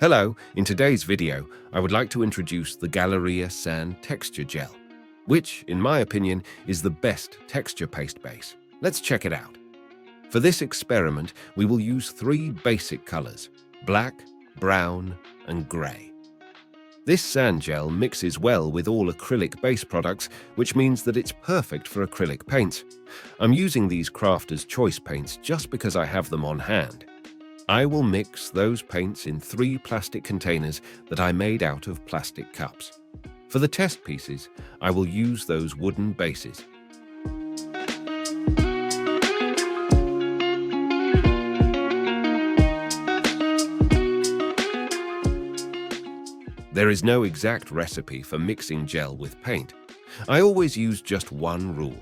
Hello, in today's video, I would like to introduce the Galeria Sand Texture Gel, which, in my opinion, is the best texture paste base. Let's check it out. For this experiment, we will use three basic colors: black, brown, and gray. This sand gel mixes well with all acrylic base products, which means that it's perfect for acrylic paints. I'm using these Crafter's Choice paints just because I have them on hand. I will mix those paints in 3 plastic containers that I made out of plastic cups. For the test pieces, I will use those wooden bases. There is no exact recipe for mixing gel with paint. I always use just one rule.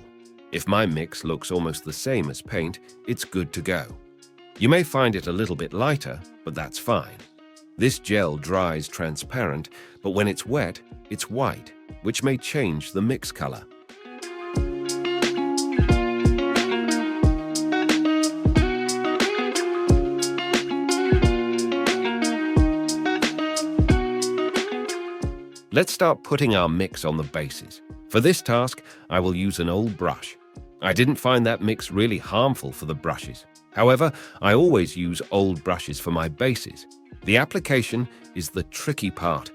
If my mix looks almost the same as paint, it's good to go. You may find it a little bit lighter, but that's fine. This gel dries transparent, but when it's wet, it's white, which may change the mix color. Let's start putting our mix on the bases. For this task, I will use an old brush. I didn't find that mix really harmful for the brushes. However, I always use old brushes for my bases. The application is the tricky part.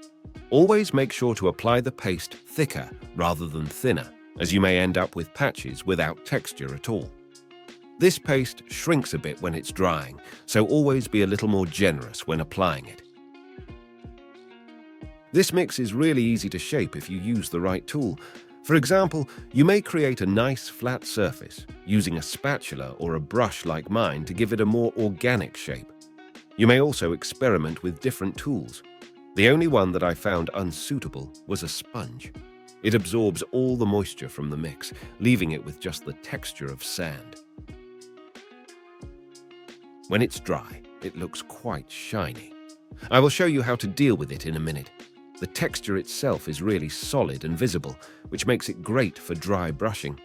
Always make sure to apply the paste thicker rather than thinner, as you may end up with patches without texture at all. This paste shrinks a bit when it's drying, so always be a little more generous when applying it. This mix is really easy to shape if you use the right tool. For example, you may create a nice flat surface using a spatula or a brush like mine to give it a more organic shape. You may also experiment with different tools. The only one that I found unsuitable was a sponge. It absorbs all the moisture from the mix, leaving it with just the texture of sand. When it's dry, it looks quite shiny. I will show you how to deal with it in a minute. The texture itself is really solid and visible, which makes it great for dry brushing.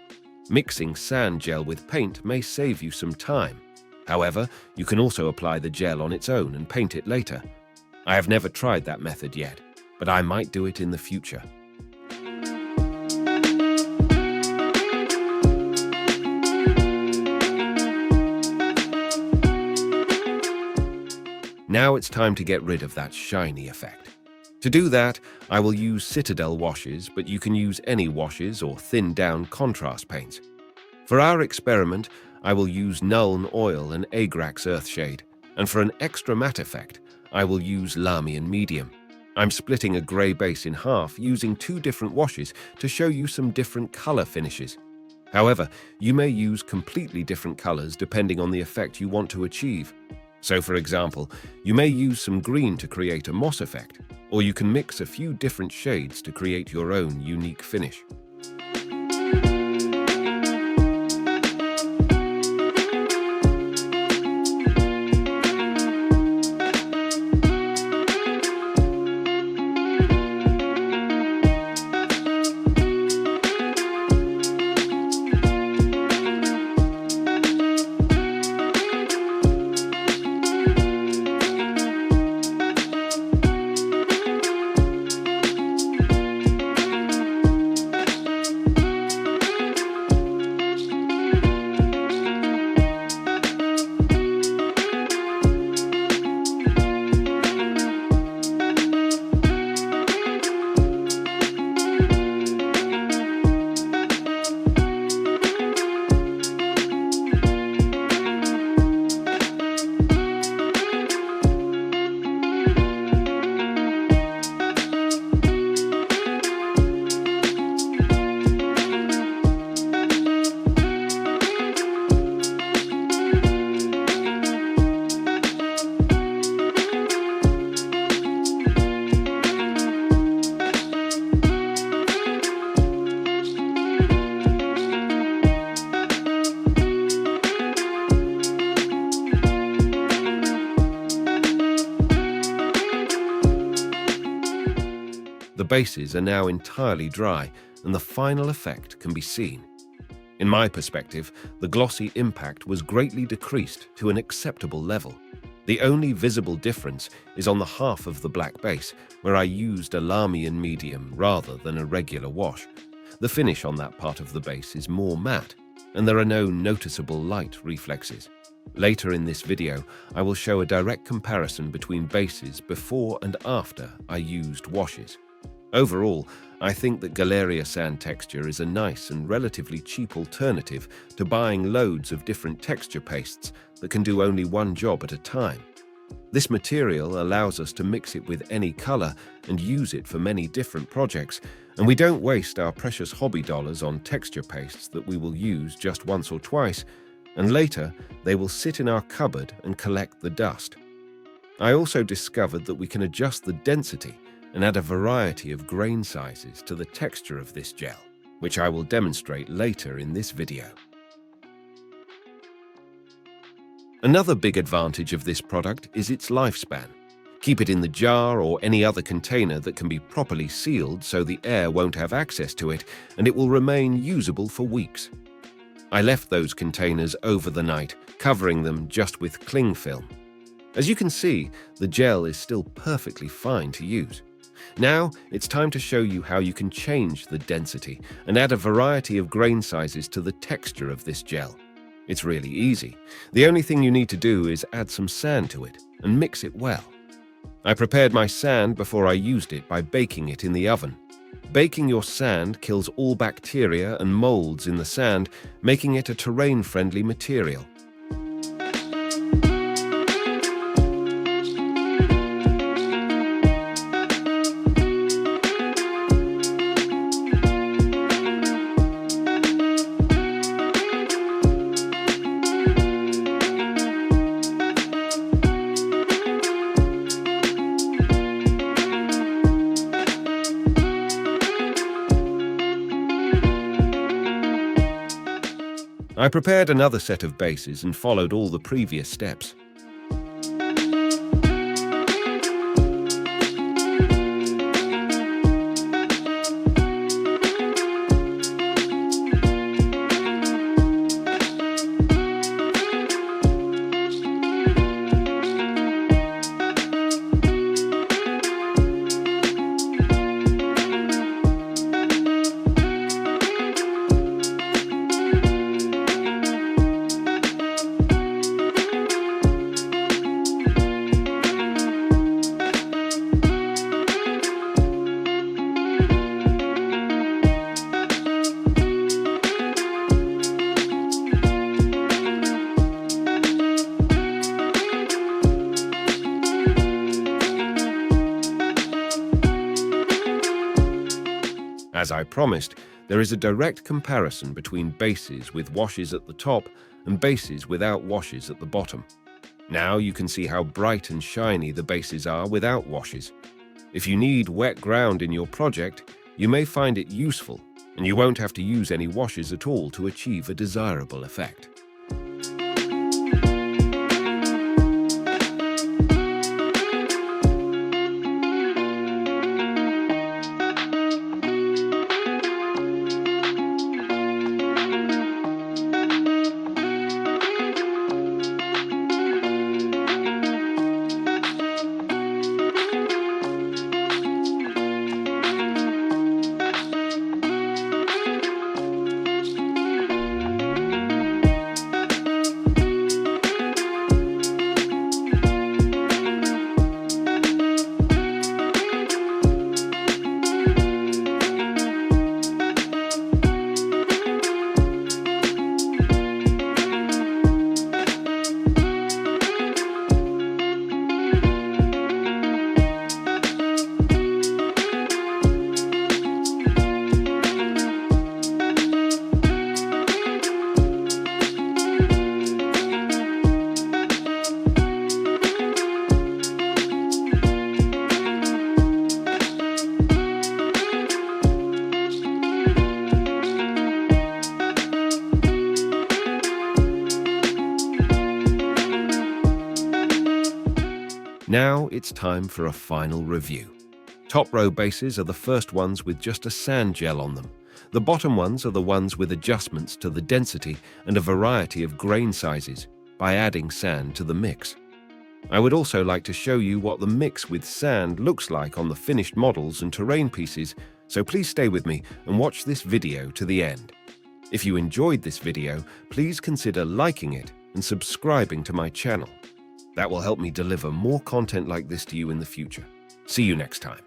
Mixing sand gel with paint may save you some time. However, you can also apply the gel on its own and paint it later. I have never tried that method yet, but I might do it in the future. Now it's time to get rid of that shiny effect. To do that, I will use Citadel washes, but you can use any washes or thin-down contrast paints. For our experiment, I will use Nuln Oil and Agrax Earthshade, and for an extra matte effect, I will use Lamian Medium. I'm splitting a grey base in half using 2 different washes to show you some different colour finishes. However, you may use completely different colours depending on the effect you want to achieve. So, for example, you may use some green to create a moss effect, or you can mix a few different shades to create your own unique finish. The bases are now entirely dry, and the final effect can be seen. In my perspective, the glossy impact was greatly decreased to an acceptable level. The only visible difference is on the half of the black base, where I used a Lamian medium rather than a regular wash. The finish on that part of the base is more matte, and there are no noticeable light reflexes. Later in this video, I will show a direct comparison between bases before and after I used washes. Overall, I think that Galeria Sand Texture is a nice and relatively cheap alternative to buying loads of different texture pastes that can do only one job at a time. This material allows us to mix it with any color and use it for many different projects, and we don't waste our precious hobby dollars on texture pastes that we will use just once or twice, and later they will sit in our cupboard and collect the dust. I also discovered that we can adjust the density and add a variety of grain sizes to the texture of this gel, which I will demonstrate later in this video. Another big advantage of this product is its lifespan. Keep it in the jar or any other container that can be properly sealed so the air won't have access to it, and it will remain usable for weeks. I left those containers over the night, covering them just with cling film. As you can see, the gel is still perfectly fine to use. Now, it's time to show you how you can change the density and add a variety of grain sizes to the texture of this gel. It's really easy. The only thing you need to do is add some sand to it and mix it well. I prepared my sand before I used it by baking it in the oven. Baking your sand kills all bacteria and molds in the sand, making it a terrain-friendly material. I prepared another set of bases and followed all the previous steps. As I promised, there is a direct comparison between bases with washes at the top and bases without washes at the bottom. Now you can see how bright and shiny the bases are without washes. If you need wet ground in your project, you may find it useful, and you won't have to use any washes at all to achieve a desirable effect. Now it's time for a final review. Top row bases are the first ones with just a sand gel on them. The bottom ones are the ones with adjustments to the density and a variety of grain sizes by adding sand to the mix. I would also like to show you what the mix with sand looks like on the finished models and terrain pieces, so please stay with me and watch this video to the end. If you enjoyed this video, please consider liking it and subscribing to my channel. That will help me deliver more content like this to you in the future. See you next time.